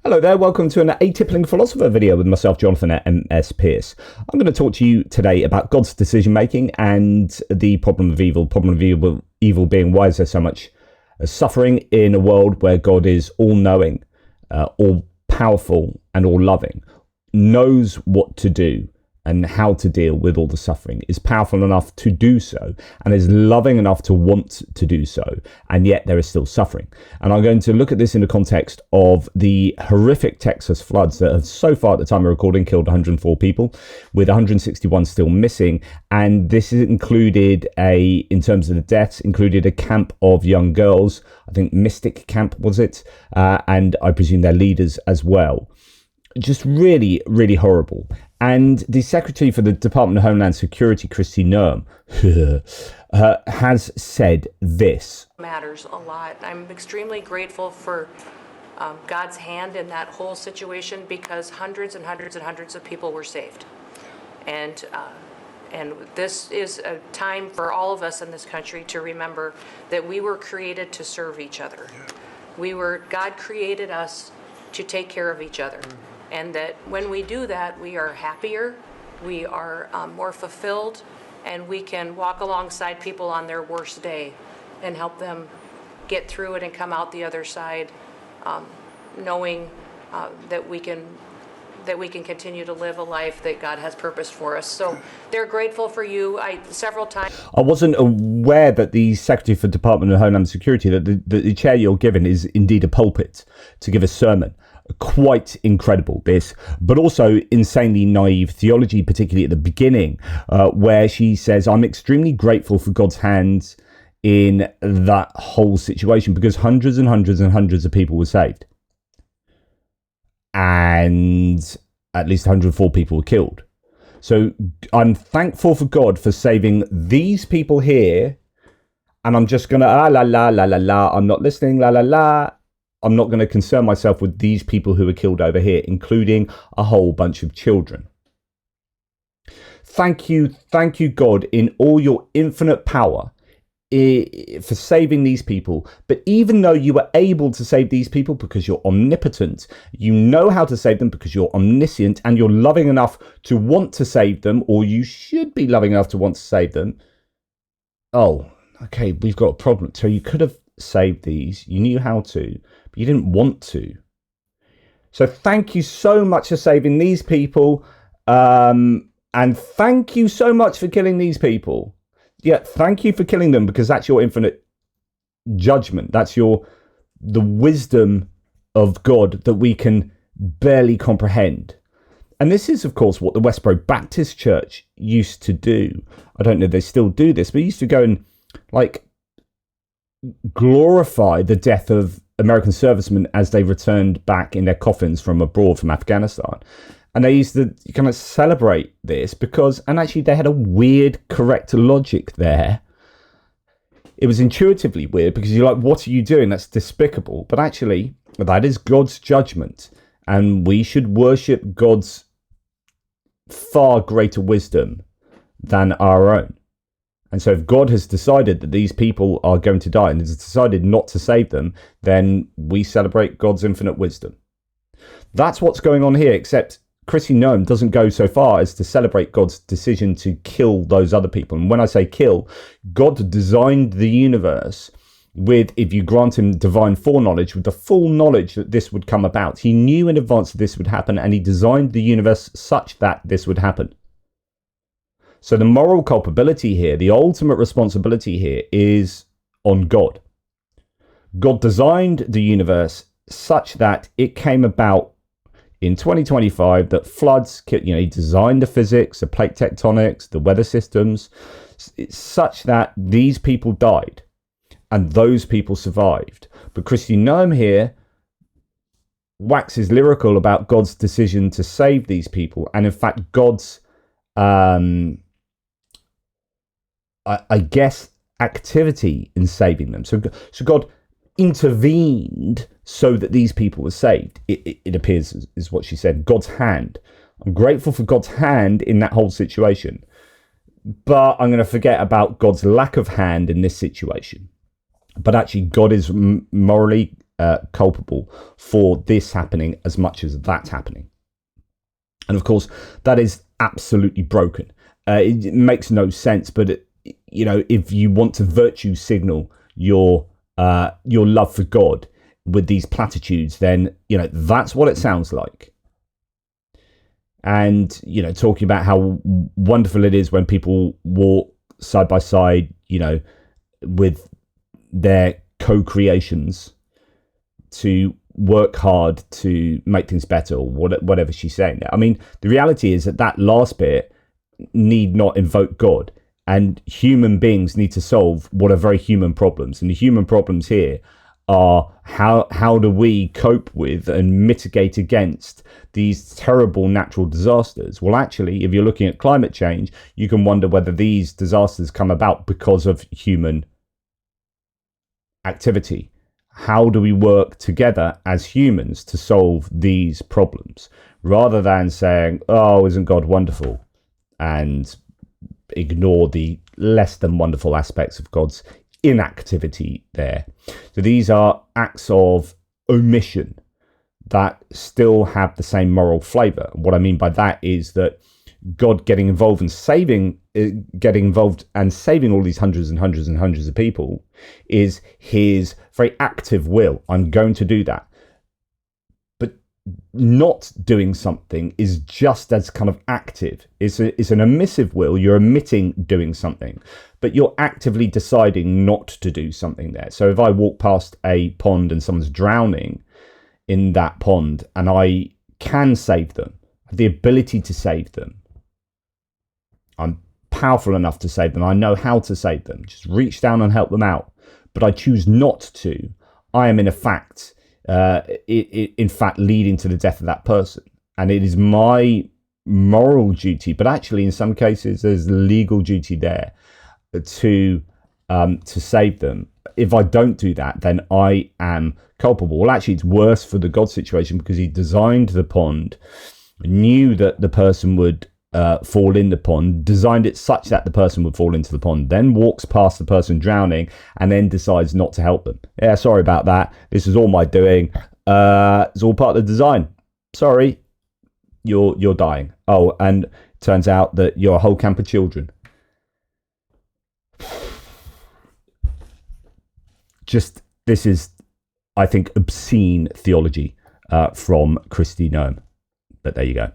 Hello there, welcome to an Atypical Philosopher video with myself, Jonathan at MS Pierce. I'm going to talk to you today about God's decision making and the problem of evil. Evil being, why is there so much suffering in a world where God is all-knowing, all-powerful and all-loving, knows what to do and how to deal with all the suffering, is powerful enough to do so, and is loving enough to want to do so, and yet there is still suffering. And I'm going to look at this in the context of the horrific Texas floods that have so far at the time of recording killed 104 people, with 161 still missing. And this is included in terms of the deaths, included a camp of young girls, I think Mystic Camp was it, and I presume their leaders as well. Just really, really horrible. And the Secretary for the Department of Homeland Security, Kristi, Noem, has said this. Matters a lot. I'm extremely grateful for God's hand in that whole situation, because hundreds and hundreds and hundreds of people were saved. And this is a time for all of us in this country to remember that we were created to serve each other. God created us to take care of each other. And that when we do that, we are happier, we are more fulfilled, and we can walk alongside people on their worst day and help them get through it and come out the other side, knowing that we can continue to live a life that God has purposed for us. So they're grateful for you. Several times. I wasn't aware that the Secretary for the Department of Homeland Security, that the chair you're given is indeed a pulpit to give a sermon. Quite incredible, this, but also insanely naive theology, particularly at the beginning, where she says, I'm extremely grateful for God's hands in that whole situation, because hundreds and hundreds and hundreds of people were saved. And at least 104 people were killed. So I'm thankful for God for saving these people here. And I'm just going to, la, la, la, la, la. I'm not listening, la, la, la. I'm not going to concern myself with these people who were killed over here, including a whole bunch of children. Thank you, God, in all your infinite power for saving these people. But even though you were able to save these people because you're omnipotent, you know how to save them because you're omniscient, and you're loving enough to want to save them, or you should be loving enough to want to save them. Oh, okay, we've got a problem. So you could have saved these, you knew how to, but you didn't want to. So thank you so much for saving these people, and thank you so much for killing these people. Yeah, thank you for killing them, because that's your infinite judgment. That's the wisdom of God that we can barely comprehend. And this is, of course, what the Westboro Baptist Church used to do. I don't know if they still do this, but used to go and glorify the death of American servicemen as they returned back in their coffins from abroad, from Afghanistan. And they used to kind of celebrate this and actually they had a weird correct logic there. It was intuitively weird, because you're like, what are you doing? That's despicable. But actually, that is God's judgment, and we should worship God's far greater wisdom than our own. And so if God has decided that these people are going to die and has decided not to save them, then we celebrate God's infinite wisdom. That's what's going on here, except Kristi Noem doesn't go so far as to celebrate God's decision to kill those other people. And when I say kill, God designed the universe with, if you grant him divine foreknowledge, with the full knowledge that this would come about. He knew in advance that this would happen, and he designed the universe such that this would happen. So the moral culpability here, the ultimate responsibility here, is on God. God designed the universe such that it came about in 2025 that floods, he designed the physics, the plate tectonics, the weather systems, such that these people died and those people survived. But Kristi Noem here waxes lyrical about God's decision to save these people, and in fact God's I guess activity in saving them. So God intervened so that these people were saved. It appears, is what she said, God's hand. I'm grateful for God's hand in that whole situation, but I'm going to forget about God's lack of hand in this situation. But actually, God is morally culpable for this happening as much as that's happening. And of course, that is absolutely broken. It makes no sense, but if you want to virtue signal your love for God with these platitudes, then that's what it sounds like. And talking about how wonderful it is when people walk side by side, with their co-creations to work hard to make things better, or whatever she's saying there. I mean, the reality is that last bit need not invoke God, and human beings need to solve what are very human problems. And the human problems here are how do we cope with and mitigate against these terrible natural disasters? Well, actually, if you're looking at climate change, you can wonder whether these disasters come about because of human activity. How do we work together as humans to solve these problems, rather than saying, oh, isn't God wonderful, and ignore the less than wonderful aspects of God's inactivity there. So these are acts of omission that still have the same moral flavor. What I mean by that is that God getting involved and saving all these hundreds and hundreds and hundreds of people is his very active will. I'm going to do that. But not doing something is just as kind of active. It's an omissive will. You're omitting doing something, but you're actively deciding not to do something there. So if I walk past a pond and someone's drowning in that pond and I can save them, have the ability to save them, I'm powerful enough to save them, I know how to save them, just reach down and help them out, but I choose not to, I am in fact leading to the death of that person. And it is my moral duty, but actually in some cases there's legal duty there to save them. If I don't do that, then I am culpable. Well, actually it's worse for the God situation, because he designed the pond, knew that the person would fall in the pond, designed it such that the person would fall into the pond, then walks past the person drowning and then decides not to help them. Yeah, sorry about that. This is all my doing. It's all part of the design. Sorry, you're dying. Oh, and turns out that you're a whole camp of children. This is, I think, obscene theology from Kristi Noem. But there you go.